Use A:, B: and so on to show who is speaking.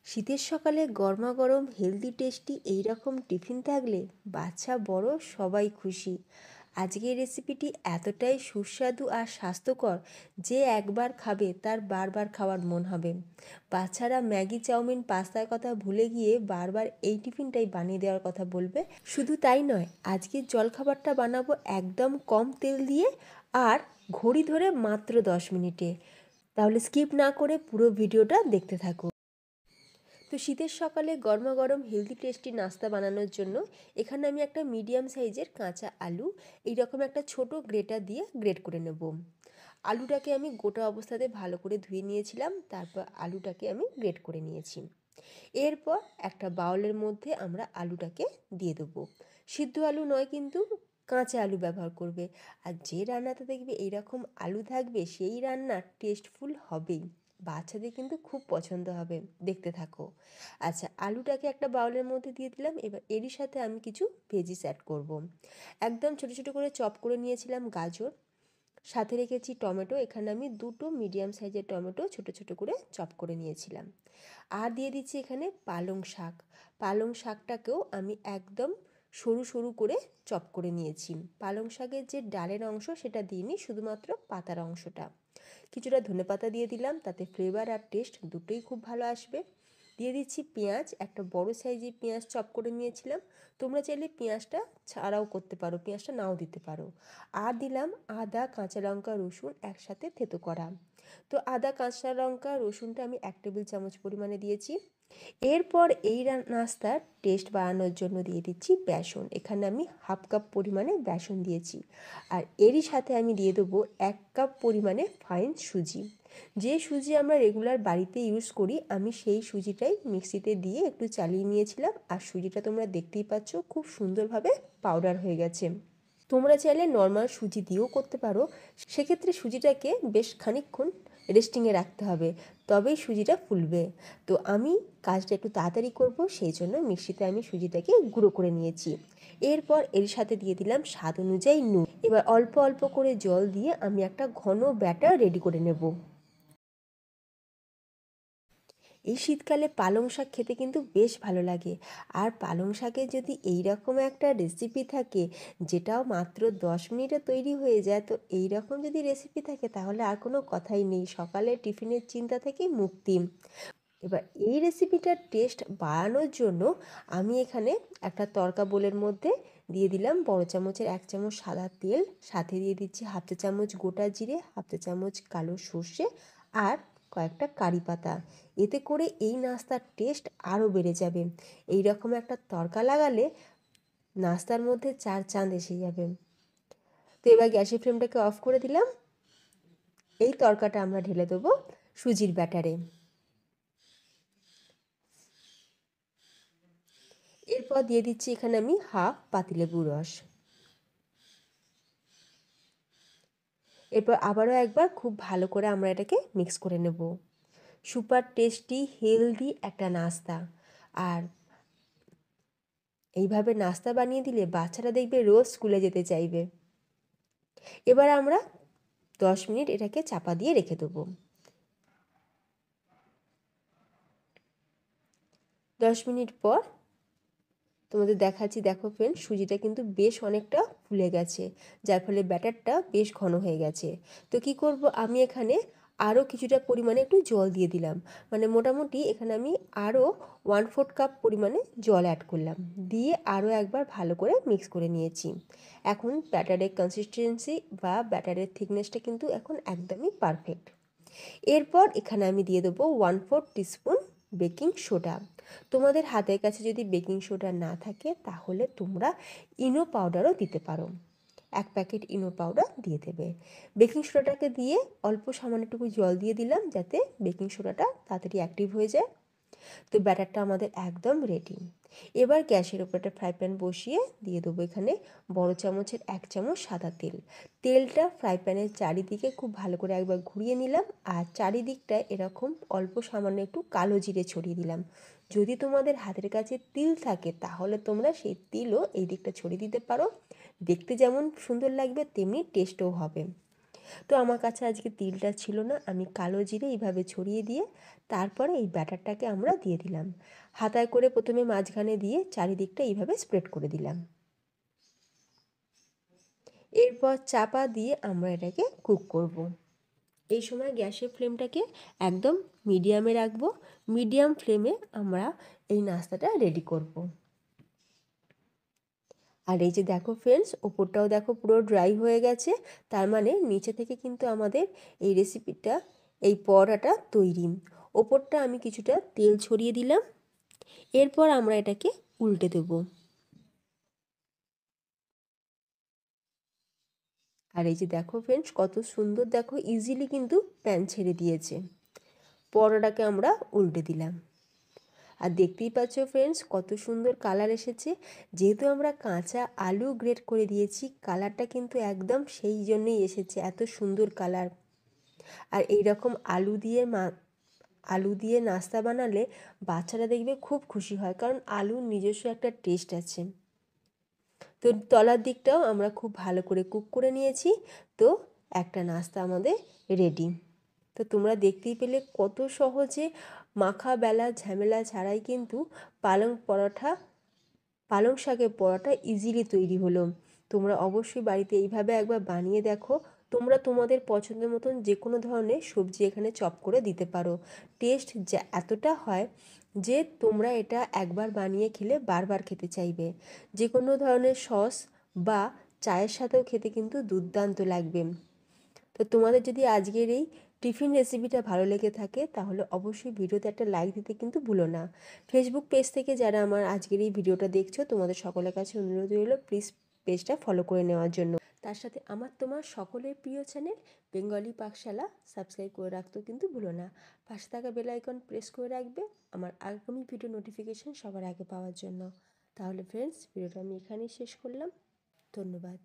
A: শীতের সকালে গরমাগরম healthy tasty এইরকম টিফিন থাকলে বাচ্চা বড় সবাই খুশি। আজকের রেসিপিটি এতটাই সুস্বাদু আর স্বাস্থ্যকর যে একবার খাবে তার বারবার খাওয়ার মন হবে। বাচ্চারা ম্যাগি, চাউমিন, পাস্তার কথা ভুলে গিয়ে বারবার এই টিফিনটাই বানিয়ে দেওয়ার কথা বলবে। শুধু তাই নয়, আজকের জলখাবারটা বানাবো একদম কম তেল দিয়ে আর ঘড়ি ধরে মাত্র 10 মিনিটে। তাহলে স্কিপ না করে পুরো ভিডিওটা দেখতে থাকুন। তো শীতের সকালে গরমাগরম হেলদি টেস্টি নাস্তা বানানোর জন্য এখানে আমি একটা মিডিয়াম সাইজের কাঁচা আলু এইরকম একটা ছোট গ্রেটার দিয়ে গ্রেট করে নেব। আলুটাকে আমি গোটা অবস্থাতে ভালো করে ধুয়ে নিয়েছিলাম, তারপর আলুটাকে আমি গ্রেট করে নিয়েছি। এরপর একটা বাউলের মধ্যে আমরা আলুটাকে দিয়ে দেবো। সিদ্ধ আলু নয় কিন্তু, কাঁচা আলু ব্যবহার করবে। আর যে রান্নাতে দেখবে এইরকম আলু থাকবে সেই রান্না টেস্টফুল হবেই, বাচ্চাদের কিন্তু খুব পছন্দ হবে। দেখতে থাকো। আচ্ছা, আলুটাকে একটা বাউলের মধ্যে দিয়ে দিলাম। এবার এরই সাথে আমি কিছু ভেজিস অ্যাড করব। একদম ছোটো ছোটো করে চপ করে নিয়েছিলাম গাজর, সাথে রেখেছি টমেটো। এখানে আমি দুটো মিডিয়াম সাইজের টমেটো ছোটো ছোটো করে চপ করে নিয়েছিলাম। আর দিয়ে দিচ্ছি এখানে পালং শাক। পালং শাকটাকেও আমি একদম সরু সরু করে চপ করে নিয়েছি। পালং শাকের যে ডালের অংশ সেটা দিইনি, শুধুমাত্র পাতার অংশটা। কিছুটা ধনেপাতা দিয়ে দিলাম, তাতে ফ্লেভার আর টেস্ট দুটোই খুব ভালো আসবে। দিয়ে দিচ্ছি পেঁয়াজ, একটা বড় সাইজের পেঁয়াজ চপ করে নিয়েছিলাম। তোমরা চাইলে পেঁয়াজটা ছাড়াও করতে পারো, পেঁয়াজটা নাও দিতে পারো। আর দিলাম আদা, কাঁচা লঙ্কা, রসুন একসাথে থেতো করা। তো আদা, কাঁচা লঙ্কা, রসুনটা আমি 1 টেবিল চামচ পরিমাণে দিয়েছি। এরপর এই নাস্তার টেস্ট বাড়ানোর জন্য দিয়ে দিচ্ছি বেসন। এখানে আমি 1/2 কাপ পরিমাণে বেসন দিয়েছি। আর এরই সাথে আমি দিয়ে দেবো 1 কাপ পরিমাণে ফাইন সুজি। যে সুজি আমরা রেগুলার বাড়িতে ইউজ করি, আমি সেই সুজিটাই মিক্সিতে দিয়ে একটু চালিয়ে নিয়েছিলাম। আর সুজিটা তোমরা দেখতেই পাচ্ছ খুব সুন্দরভাবে পাউডার হয়ে গেছে। তোমরা চাইলে নর্মাল সুজি দিয়েও করতে পারো। সেক্ষেত্রে সুজিটাকে বেশ খানিকক্ষণ রেস্টিংয়ে রাখতে হবে, তবেই সুজিটা ফুলবে। তো আমি কাজটা একটু তাড়াতাড়ি করব, সেই জন্য মিক্সিতে আমি সুজিটাকে গুঁড়ো করে নিয়েছি। এরপর এর সাথে দিয়ে দিলাম স্বাদ অনুযায়ী নুন। এবার অল্প অল্প করে জল দিয়ে আমি একটা ঘন ব্যাটার রেডি করে নেব। এই শীতকালে পালং শাক খেতে কিন্তু বেশ ভালো লাগে। আর পালং শাকের যদি এই রকম একটা রেসিপি থাকে যেটাও মাত্র 10 মিনিটে তৈরি হয়ে যায়, তো এই রকম যদি রেসিপি থাকে তাহলে আর কোনো কথাই নেই, সকালে টিফিনের চিন্তা থেকে মুক্তি। এবার এই রেসিপিটার টেস্ট বাড়ানোর জন্য আমি এখানে একটা তড়কা বোলের মধ্যে দিয়ে দিলাম বড় চামচের 1 চামচ সাদা তেল, সাথে দিয়ে দিচ্ছি 1/2 চা চামচ গোটা জিরে, 1/2 চা চামচ কালো সর্ষে আর কয়েকটা কারি পাতা। এতে করে এই নাস্তার টেস্ট আরও বেড়ে যাবে। এই রকম একটা তড়কা লাগালে নাস্তার মধ্যে 4 চাঁদ এসে যাবে। তো এবার গ্যাসের ফ্লেমটাকে অফ করে দিলাম। এই তড়কাটা আমরা ঢেলে দেবো সুজির ব্যাটারে। এরপর দিয়ে দিচ্ছি এখানে আমি 1/2 পাতিলেবুর রস। এরপর আবারও একবার খুব ভালো করে আমরা এটাকে মিক্স করে নেব। সুপার টেস্টি হেলদি একটা নাস্তা। আর এইভাবে নাস্তা বানিয়ে দিলে বাচ্চারা দেখবে রোজ স্কুলে যেতে চাইবে। এবার আমরা 10 মিনিট এটাকে চাপা দিয়ে রেখে দেবো। 10 মিনিট পর তোমাদের দেখাচ্ছি। দেখো ফ্রেন্ড, সুজিটা কিন্তু বেশ অনেকটা ফুলে গেছে, যার ফলে ব্যাটারটা বেশ ঘন হয়ে গেছে। তো কি করব, আমি এখানে আরও কিছুটা পরিমাণে একটু জল দিয়ে দিলাম। মানে মোটামুটি এখানে আমি আরও 1/4 কাপ পরিমাণে জল অ্যাড করলাম, দিয়ে আরও একবার ভালো করে মিক্স করে নিয়েছি। এখন ব্যাটারের কনসিস্টেন্সি বা ব্যাটারের থিকনেসটা কিন্তু এখন একদমই পারফেক্ট। এরপর এখানে আমি দিয়ে দেবো 1/4 টিস্পুন বেকিং সোডা। তোমাদের হাতের কাছে যদি বেকিং সোডা না থাকে তাহলে তোমরা ইনো পাউডারও দিতে পারো। 1 প্যাকেট ইনো পাউডার দিয়ে দেবে। বেকিং সোডাটাকে দিয়ে অল্প সামান্যটুকু জল দিয়ে দিলাম, যাতে বেকিং সোডাটা তাড়াতাড়ি অ্যাক্টিভ হয়ে যায়। তো ব্যাটারটা আমাদের একদম রেডি। এবার গ্যাসের উপর একটা ফ্রাই প্যান বসিয়ে দিয়ে দেবো এখানে বড় চামচের 1 চামচ সাদা তেল। তেলটা ফ্রাই প্যানের চারিদিকে খুব ভালো করে একবার ঘুরিয়ে নিলাম, আর চারিদিকটায় এরকম অল্প সামান্য একটু কালো জিরে ছড়িয়ে দিলাম। যদি তোমাদের হাতের কাছে তিল থাকে তাহলে তোমরা সেই তিলও এই দিকটা ছড়িয়ে দিতে পারো। দেখতে যেমন সুন্দর লাগবে তেমনি টেস্টও হবে। তো আমার কাছে আজকে তিলটা ছিল না, আমি কালো জিরে এইভাবে ছড়িয়ে দিয়ে তারপরে এই ব্যাটারটাকে আমরা দিয়ে দিলাম। হাতায় করে প্রথমে মাঝখানে দিয়ে চারিদিকটা এইভাবে স্প্রেড করে দিলাম। এরপর চাপা দিয়ে আমরা এটাকে কুক করব। এই সময় গ্যাসের ফ্লেমটাকে একদম মিডিয়ামে রাখবো। মিডিয়াম ফ্লেমে আমরা এই নাস্তাটা রেডি করব। আর এই যে দেখো ফ্রেন্ডস, ওপরটাও দেখো পুরো ড্রাই হয়ে গেছে, তার মানে নিচে থেকে কিন্তু আমাদের এই রেসিপিটা, এই পরোটাটা তৈরি। ওপরটা আমি কিছুটা তেল ছড়িয়ে দিলাম। এরপর আমরা এটাকে উল্টে দেবো। আর এই যে দেখো ফ্রেন্ডস, কত সুন্দর, দেখো ইজিলি কিন্তু প্যান ছেড়ে দিয়েছে। পরোটাকে আমরা উল্টে দিলাম। আর দেখতেই পাচ্ছ ফ্রেন্ডস, কত সুন্দর কালার এসেছে। যেহেতু আমরা কাঁচা আলু গ্রেট করে দিয়েছি, কালারটা কিন্তু একদম সেই জন্যই এসেছে, এত সুন্দর কালার। আর এই রকম আলু দিয়ে নাস্তা বানালে বাচ্চারা দেখবে খুব খুশি হয়, কারণ আলুর নিজস্ব একটা টেস্ট আছে। তো তলার দিকটাও আমরা খুব ভালো করে কুক করে নিয়েছি। তো একটা নাস্তা আমাদের রেডি। তো তোমরা দেখতেই পেলে কত সহজে মাখা বেলা ঝামেলা ছাড়াই কিন্তু পালং শাকের পরোটা ইজিলি তৈরি হলো। তোমরা অবশ্যই বাড়িতে এইভাবে একবার বানিয়ে দেখো। তোমরা তোমাদের পছন্দের মতন যে কোনো ধরনের সবজি এখানে চপ করে দিতে পারো। টেস্ট যা এতটা হয় যে তোমরা এটা একবার বানিয়ে খেলে বারবার খেতে চাইবে। যে কোনো ধরনের সস বা চায়ের সাথেও খেতে কিন্তু দুর্দান্ত লাগবে। তো তোমাদের যদি আজকের এই টিফিন রেসিপিটা ভালো লেগে থাকে তাহলে অবশ্যই ভিডিওতে একটা লাইক দিতে কিন্তু ভুলো না। ফেসবুক পেজ থেকে যারা আমার আজকের এই ভিডিওটা দেখছো, তোমাদের সকলের কাছে অনুরোধ রইল প্লিজ পেজটা ফলো করে নেওয়ার জন্য। তার সাথে আমার তোমার সকলের প্রিয় চ্যানেল বেঙ্গলি পাকশালা সাবস্ক্রাইব করে রাখতেও কিন্তু ভুলো না। পাশে থাকা বেল আইকন প্রেস করে রাখবে আমার আগামী ভিডিও নোটিফিকেশন সবার আগে পাওয়ার জন্য। তাহলে ফ্রেন্ডস, ভিডিওটা আমি এখানেই শেষ করলাম। ধন্যবাদ।